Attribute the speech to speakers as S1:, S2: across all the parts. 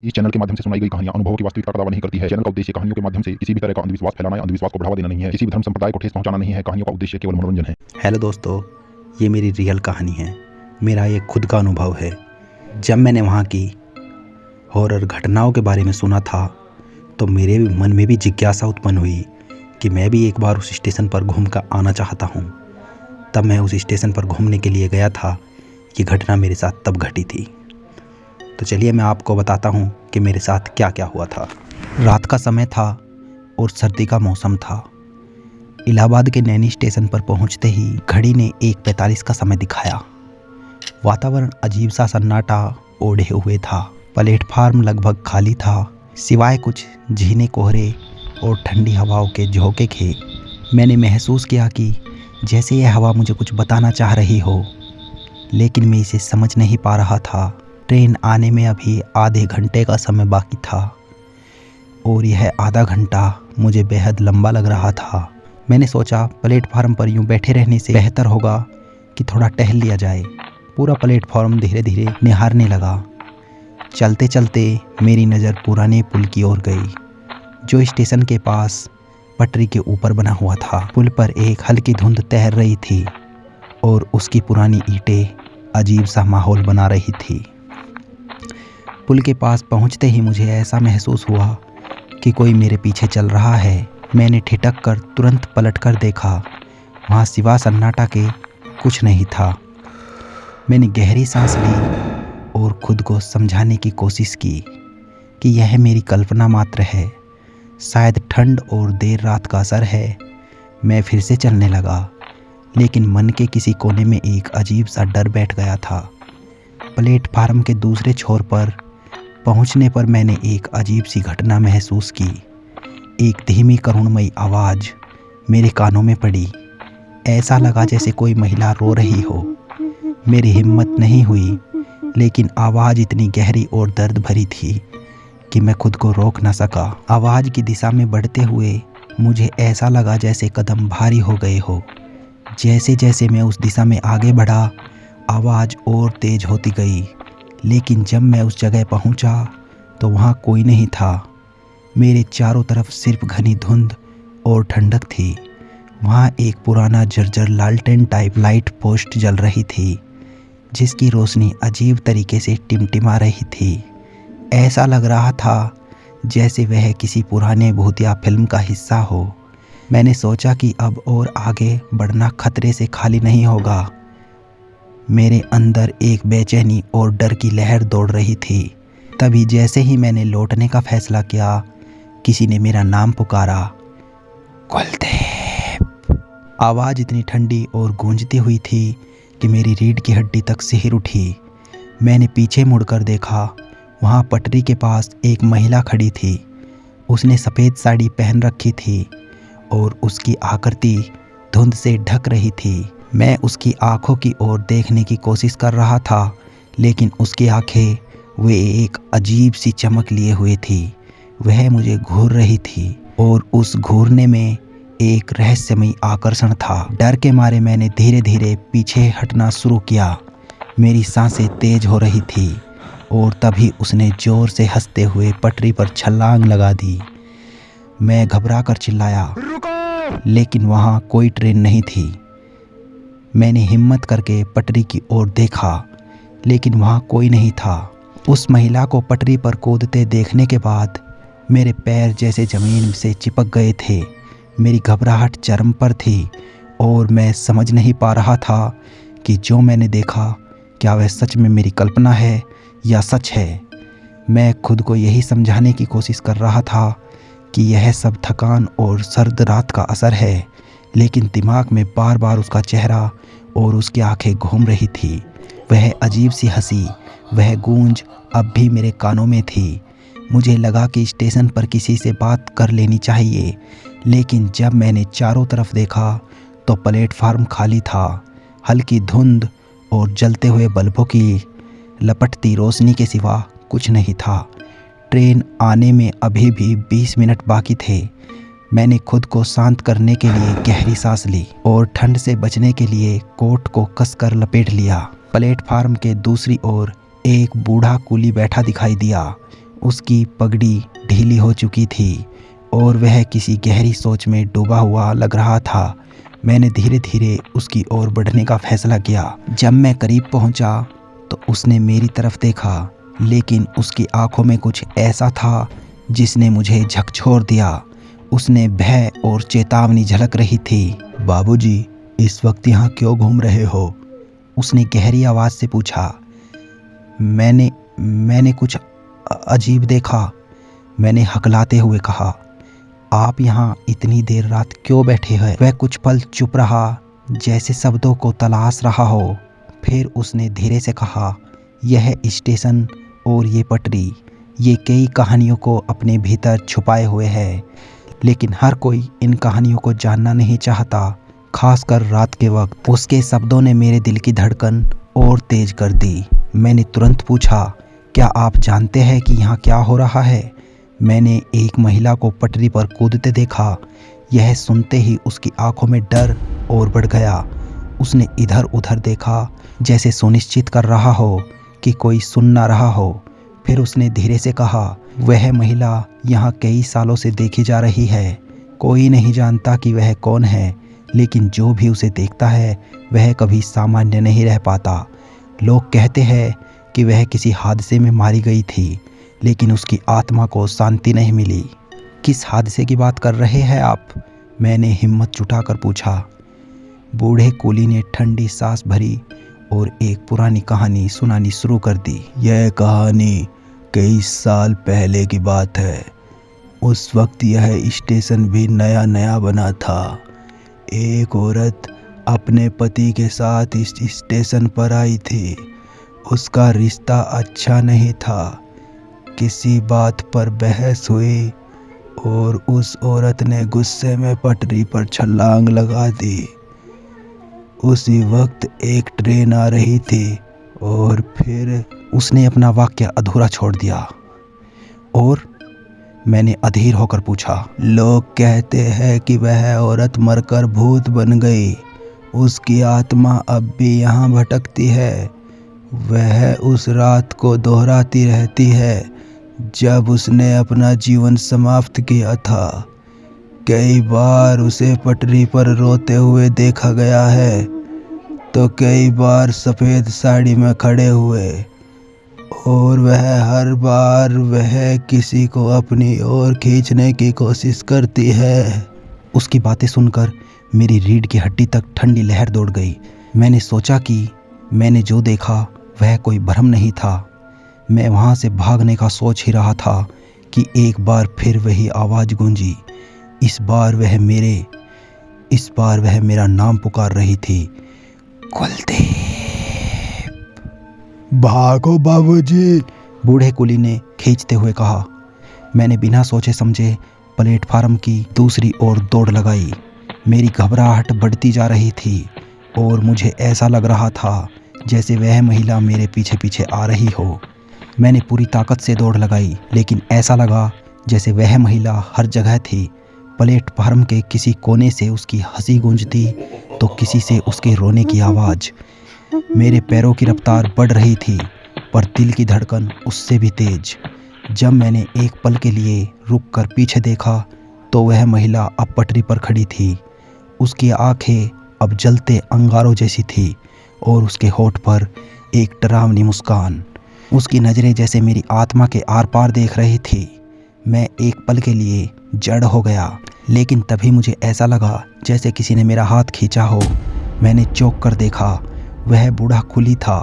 S1: इस चैनल के माध्यम से सुनाई गई कहानियां अनुभवों की वास्तविकता का दावा नहीं करती है। चैनल का उद्देश्य कहानियों के माध्यम से किसी भी तरह का अंधविश्वास फैलाना या अंधविश्वास को बढ़ावा देना नहीं है। किसी भी धर्म संप्रदाय को ठेस पहुंचाना नहीं है। कहानियों का उद्देश्य केवल मनोरंजन है।
S2: हेलो दोस्तों, ये मेरी रियल कहानी है। मेरा ये खुद का अनुभव है। जब मैंने वहाँ की हॉरर घटनाओं के बारे में सुना था तो मेरे मन में भी जिज्ञासा उत्पन्न हुई कि मैं भी एक बार उस स्टेशन पर घूम कर आना चाहता हूँ। तब मैं उस स्टेशन पर घूमने के लिए गया था। ये घटना मेरे साथ तब घटी थी। तो चलिए मैं आपको बताता हूँ कि मेरे साथ क्या क्या हुआ था। रात का समय था और सर्दी का मौसम था। इलाहाबाद के नैनी स्टेशन पर पहुँचते ही घड़ी ने 1:45 का समय दिखाया। वातावरण अजीब सा सन्नाटा ओढ़े हुए था। प्लेटफार्म लगभग खाली था, सिवाय कुछ झीने कोहरे और ठंडी हवाओं के झोंके के। मैंने महसूस किया कि जैसे यह हवा मुझे कुछ बताना चाह रही हो, लेकिन मैं इसे समझ नहीं पा रहा था। ट्रेन आने में अभी आधे घंटे का समय बाकी था और यह आधा घंटा मुझे बेहद लंबा लग रहा था। मैंने सोचा प्लेटफार्म पर यूं बैठे रहने से बेहतर होगा कि थोड़ा टहल लिया जाए। पूरा प्लेटफार्म धीरे धीरे निहारने लगा। चलते चलते मेरी नज़र पुराने पुल की ओर गई, जो स्टेशन के पास पटरी के ऊपर बना हुआ था। पुल पर एक हल्की धुंध तैर रही थी और उसकी पुरानी ईंटें अजीब सा माहौल बना रही थी। पुल के पास पहुंचते ही मुझे ऐसा महसूस हुआ कि कोई मेरे पीछे चल रहा है। मैंने ठिठक कर तुरंत पलट कर देखा। वहाँ सिवा सन्नाटा के कुछ नहीं था। मैंने गहरी सांस ली और खुद को समझाने की कोशिश की कि यह मेरी कल्पना मात्र है। शायद ठंड और देर रात का असर है। मैं फिर से चलने लगा, लेकिन मन के किसी कोने में एक अजीब सा डर बैठ गया था। प्लेटफार्म के दूसरे छोर पर पहुंचने पर मैंने एक अजीब सी घटना महसूस की। एक धीमी करुणमयी आवाज़ मेरे कानों में पड़ी। ऐसा लगा जैसे कोई महिला रो रही हो। मेरी हिम्मत नहीं हुई, लेकिन आवाज़ इतनी गहरी और दर्द भरी थी कि मैं खुद को रोक न सका। आवाज़ की दिशा में बढ़ते हुए मुझे ऐसा लगा जैसे कदम भारी हो गए हो। जैसे जैसे मैं उस दिशा में आगे बढ़ा, आवाज़ और तेज होती गई। लेकिन जब मैं उस जगह पहुंचा तो वहां कोई नहीं था। मेरे चारों तरफ सिर्फ घनी धुंध और ठंडक थी। वहां एक पुराना जर्जर लालटेन टाइप लाइट पोस्ट जल रही थी, जिसकी रोशनी अजीब तरीके से टिमटिमा रही थी। ऐसा लग रहा था जैसे वह किसी पुराने भूतिया फिल्म का हिस्सा हो। मैंने सोचा कि अब और आगे बढ़ना खतरे से खाली नहीं होगा। मेरे अंदर एक बेचैनी और डर की लहर दौड़ रही थी। तभी जैसे ही मैंने लौटने का फैसला किया, किसी ने मेरा नाम पुकारा, कुलदीप। आवाज़ इतनी ठंडी और गूंजती हुई थी कि मेरी रीढ़ की हड्डी तक सिहर उठी। मैंने पीछे मुड़कर देखा। वहाँ पटरी के पास एक महिला खड़ी थी। उसने सफ़ेद साड़ी पहन रखी थी और उसकी आकृति धुंध से ढक रही थी। मैं उसकी आंखों की ओर देखने की कोशिश कर रहा था, लेकिन उसकी आंखें वे एक अजीब सी चमक लिए हुए थी। वह मुझे घूर रही थी और उस घूरने में एक रहस्यमयी आकर्षण था। डर के मारे मैंने धीरे धीरे पीछे हटना शुरू किया। मेरी सांसें तेज हो रही थी और तभी उसने जोर से हंसते हुए पटरी पर छलांग लगा दी। मैं घबरा कर चिल्लाया, लेकिन वहाँ कोई ट्रेन नहीं थी। मैंने हिम्मत करके पटरी की ओर देखा, लेकिन वहाँ कोई नहीं था। उस महिला को पटरी पर कूदते देखने के बाद मेरे पैर जैसे ज़मीन से चिपक गए थे। मेरी घबराहट चरम पर थी और मैं समझ नहीं पा रहा था कि जो मैंने देखा क्या वह सच में मेरी कल्पना है या सच है। मैं खुद को यही समझाने की कोशिश कर रहा था कि यह सब थकान और सर्द रात का असर है, लेकिन दिमाग में बार बार उसका चेहरा और उसकी आंखें घूम रही थी। वह अजीब सी हंसी, वह गूंज अब भी मेरे कानों में थी। मुझे लगा कि स्टेशन पर किसी से बात कर लेनी चाहिए, लेकिन जब मैंने चारों तरफ देखा तो प्लेटफार्म खाली था। हल्की धुंध और जलते हुए बल्बों की लपटती रोशनी के सिवा कुछ नहीं था। ट्रेन आने में अभी भी 20 मिनट बाकी थे। मैंने खुद को शांत करने के लिए गहरी सांस ली और ठंड से बचने के लिए कोट को कसकर लपेट लिया। प्लेटफार्म के दूसरी ओर एक बूढ़ा कूली बैठा दिखाई दिया। उसकी पगड़ी ढीली हो चुकी थी और वह किसी गहरी सोच में डूबा हुआ लग रहा था। मैंने धीरे धीरे उसकी ओर बढ़ने का फैसला किया। जब मैं करीब पहुंचा तो उसने मेरी तरफ देखा, लेकिन उसकी आंखों में कुछ ऐसा था जिसने मुझे झकझोर दिया। उसने भय और चेतावनी झलक रही थी। बाबूजी, इस वक्त यहाँ क्यों घूम रहे हो? उसने गहरी आवाज़ से पूछा। मैंने कुछ अजीब देखा, मैंने हकलाते हुए कहा। आप यहाँ इतनी देर रात क्यों बैठे हैं? वह कुछ पल चुप रहा, जैसे शब्दों को तलाश रहा हो। फिर उसने धीरे से कहा, यह स्टेशन और ये पटरी, ये कई कहानियों को अपने भीतर छुपाए हुए है, लेकिन हर कोई इन कहानियों को जानना नहीं चाहता, खासकर रात के वक्त। उसके शब्दों ने मेरे दिल की धड़कन और तेज कर दी। मैंने तुरंत पूछा, क्या आप जानते हैं कि यहाँ क्या हो रहा है? मैंने एक महिला को पटरी पर कूदते देखा। यह सुनते ही उसकी आंखों में डर और बढ़ गया। उसने इधर उधर देखा, जैसे सुनिश्चित कर रहा हो कि कोई सुन ना रहा हो। फिर उसने धीरे से कहा, वह महिला यहाँ कई सालों से देखी जा रही है। कोई नहीं जानता कि वह कौन है, लेकिन जो भी उसे देखता है वह कभी सामान्य नहीं रह पाता। लोग कहते हैं कि वह किसी हादसे में मारी गई थी, लेकिन उसकी आत्मा को शांति नहीं मिली। किस हादसे की बात कर रहे हैं आप? मैंने हिम्मत जुटाकर पूछा। बूढ़े कूली ने ठंडी सांस भरी और एक पुरानी कहानी सुनानी शुरू कर दी। यह कहानी कई साल पहले की बात है। उस वक्त यह स्टेशन भी नया नया बना था। एक औरत अपने पति के साथ इस स्टेशन पर आई थी। उसका रिश्ता अच्छा नहीं था। किसी बात पर बहस हुई और उस औरत ने गुस्से में पटरी पर छलांग लगा दी। उसी वक्त एक ट्रेन आ रही थी और फिर उसने अपना वाक्य अधूरा छोड़ दिया। और मैंने अधीर होकर पूछा। लोग कहते हैं कि वह औरत मरकर भूत बन गई। उसकी आत्मा अब भी यहाँ भटकती है। वह उस रात को दोहराती रहती है जब उसने अपना जीवन समाप्त किया था। कई बार उसे पटरी पर रोते हुए देखा गया है, तो कई बार सफ़ेद साड़ी में खड़े हुए, और वह हर बार वह किसी को अपनी ओर खींचने की कोशिश करती है। उसकी बातें सुनकर मेरी रीढ़ की हड्डी तक ठंडी लहर दौड़ गई। मैंने सोचा कि मैंने जो देखा वह कोई भ्रम नहीं था। मैं वहाँ से भागने का सोच ही रहा था कि एक बार फिर वही आवाज़ गूंजी। इस बार वह मेरा नाम पुकार रही थी। कुलदीप। भागो बाबूजी, बूढ़े कुली ने खींचते हुए कहा। मैंने बिना सोचे समझे प्लेटफार्म की दूसरी ओर दौड़ लगाई। मेरी घबराहट बढ़ती जा रही थी और मुझे ऐसा लग रहा था जैसे वह महिला मेरे पीछे पीछे आ रही हो। मैंने पूरी ताकत से दौड़ लगाई, लेकिन ऐसा लगा जैसे वह महिला हर जगह थी। प्लेटफार्म के किसी कोने से उसकी हंसी गूंजती तो किसी से उसके रोने की आवाज़। मेरे पैरों की रफ्तार बढ़ रही थी, पर दिल की धड़कन उससे भी तेज। जब मैंने एक पल के लिए रुककर पीछे देखा तो वह महिला अब पटरी पर खड़ी थी। उसकी आंखें अब जलते अंगारों जैसी थी और उसके होठ पर एक डरावनी मुस्कान। उसकी नज़रें जैसे मेरी आत्मा के आर पार देख रही थी। मैं एक पल के लिए जड़ हो गया, लेकिन तभी मुझे ऐसा लगा जैसे किसी ने मेरा हाथ खींचा हो। मैंने चौंक कर देखा, वह बूढ़ा कुली था।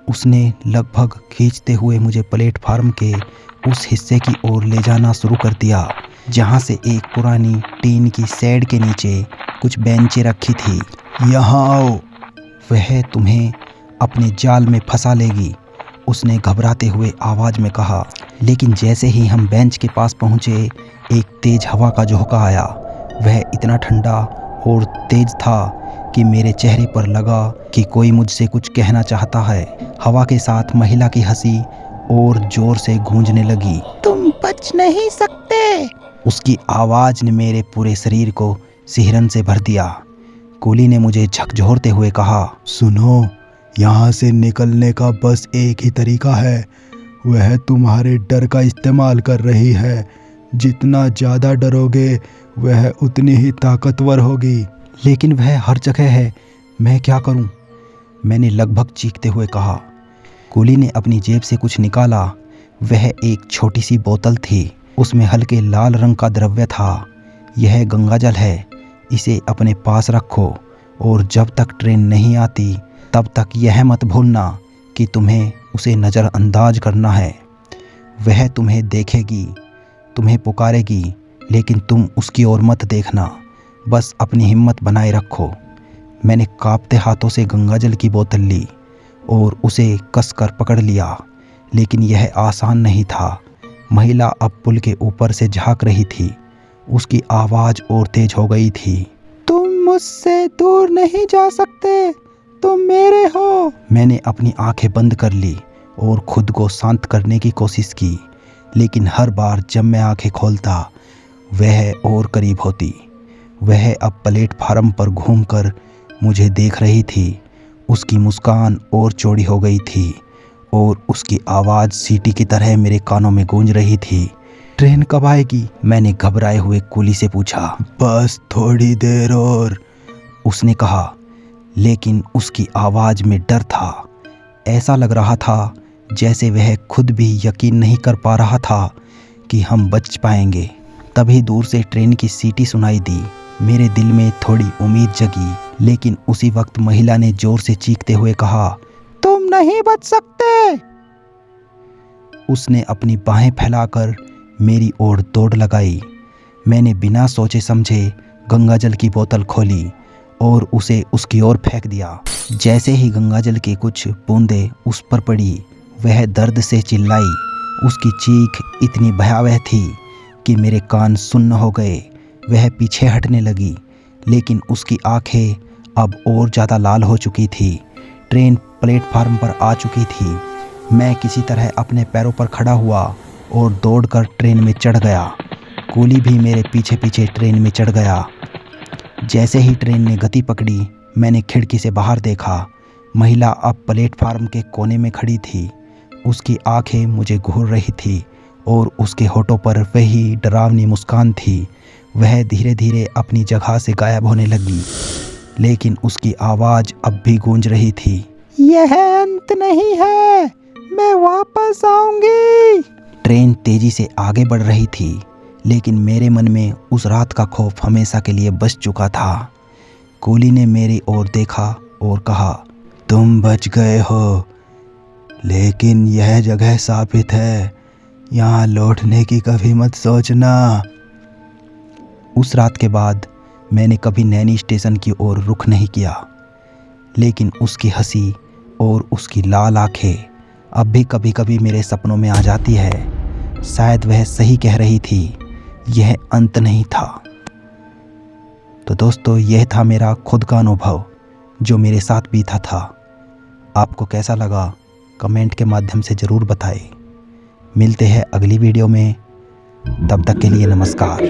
S2: उसने लगभग खींचते हुए मुझे प्लेटफार्म के उस हिस्से की ओर ले जाना शुरू कर दिया जहाँ से एक पुरानी टीन की शेड के नीचे कुछ बेंचें रखी थी। यहाँ आओ, वह तुम्हें अपने जाल में फंसा लेगी, उसने घबराते हुए आवाज़ में कहा। लेकिन जैसे ही हम बेंच के पास पहुँचे, एक तेज़ हवा का झोंका आया। वह इतना ठंडा और तेज़ था कि मेरे चेहरे पर लगा कि कोई मुझसे कुछ कहना चाहता है। हवा के साथ महिला की हंसी और ज़ोर से गूंजने लगी। तुम बच नहीं सकते। उसकी आवाज़ ने मेरे पूरे शरीर को सिहरन से भर दिया। कुली ने मुझे झकझोरते हुए कहा, सुनो, यहाँ से निकलने का बस एक ही तरीका है,
S3: वह तुम्हारे डर का इस्तेमाल कर रही है। जितना ज़्यादा डरोगे वह उतनी ही ताकतवर होगी।
S2: लेकिन वह हर जगह है, मैं क्या करूं? मैंने लगभग चीखते हुए कहा। कूली ने अपनी जेब से कुछ निकाला। वह एक छोटी सी बोतल थी, उसमें हल्के लाल रंग का द्रव्य था। यह गंगाजल है, इसे अपने पास रखो और जब तक ट्रेन नहीं आती तब तक यह मत भूलना कि तुम्हें उसे नज़रअंदाज करना है। वह तुम्हें देखेगी, तुम्हें पुकारेगी, लेकिन तुम उसकी ओर मत देखना। बस अपनी हिम्मत बनाए रखो। मैंने कांपते हाथों से गंगाजल की बोतल ली और उसे कसकर पकड़ लिया, लेकिन यह आसान नहीं था। महिला अब पुल के ऊपर से झांक रही थी। उसकी आवाज़ और तेज हो गई थी। तुम मुझसे दूर नहीं जा सकते, तुम मेरे हो। मैंने अपनी आंखें बंद कर ली और खुद को शांत करने की कोशिश की, लेकिन हर बार जब मैं आंखें खोलता वह और करीब होती। वह अब प्लेटफार्म पर घूमकर मुझे देख रही थी। उसकी मुस्कान और चौड़ी हो गई थी और उसकी आवाज़ सीटी की तरह मेरे कानों में गूंज रही थी। ट्रेन कब आएगी? मैंने घबराए हुए कूली से पूछा।
S3: बस थोड़ी देर और,
S2: उसने कहा, लेकिन उसकी आवाज़ में डर था। ऐसा लग रहा था जैसे वह खुद भी यकीन नहीं कर पा रहा था कि हम बच पाएंगे। तभी दूर से ट्रेन की सीटी सुनाई दी। मेरे दिल में थोड़ी उम्मीद जगी, लेकिन उसी वक्त महिला ने जोर से चीखते हुए कहा, तुम नहीं बच सकते। उसने अपनी बाहें फैलाकर मेरी ओर दौड़ लगाई। मैंने बिना सोचे समझे गंगाजल की बोतल खोली और उसे उसकी ओर फेंक दिया। जैसे ही गंगाजल की कुछ बूंदें उस पर पड़ी, वह दर्द से चिल्लाई। उसकी चीख इतनी भयावह थी कि मेरे कान सुन्न हो गए। वह पीछे हटने लगी, लेकिन उसकी आंखें अब और ज़्यादा लाल हो चुकी थी। ट्रेन प्लेटफार्म पर आ चुकी थी। मैं किसी तरह अपने पैरों पर खड़ा हुआ और दौड़कर ट्रेन में चढ़ गया। कूली भी मेरे पीछे पीछे ट्रेन में चढ़ गया। जैसे ही ट्रेन ने गति पकड़ी, मैंने खिड़की से बाहर देखा। महिला अब प्लेटफार्म के कोने में खड़ी थी। उसकी आंखें मुझे घूर रही थी और उसके होठों पर वही डरावनी मुस्कान थी। वह धीरे धीरे अपनी जगह से गायब होने लगी, लेकिन उसकी आवाज़ अब भी गूंज रही थी। यह अंत नहीं है, मैं वापस आऊंगी। ट्रेन तेजी से आगे बढ़ रही थी, लेकिन मेरे मन में उस रात का खौफ हमेशा के लिए बच चुका था। कूली ने मेरी ओर देखा और कहा, तुम बच गए हो, लेकिन यह जगह साबित है, यहाँ लौटने की कभी मत सोचना। उस रात के बाद मैंने कभी नैनी स्टेशन की ओर रुख नहीं किया, लेकिन उसकी हंसी और उसकी लाल आंखें अब भी कभी कभी मेरे सपनों में आ जाती है। शायद वह सही कह रही थी, यह अंत नहीं था। तो दोस्तों, यह था मेरा खुद का अनुभव जो मेरे साथ बीता था। आपको कैसा लगा कमेंट के माध्यम से ज़रूर बताएं। मिलते हैं अगली वीडियो में, तब तक के लिए नमस्कार।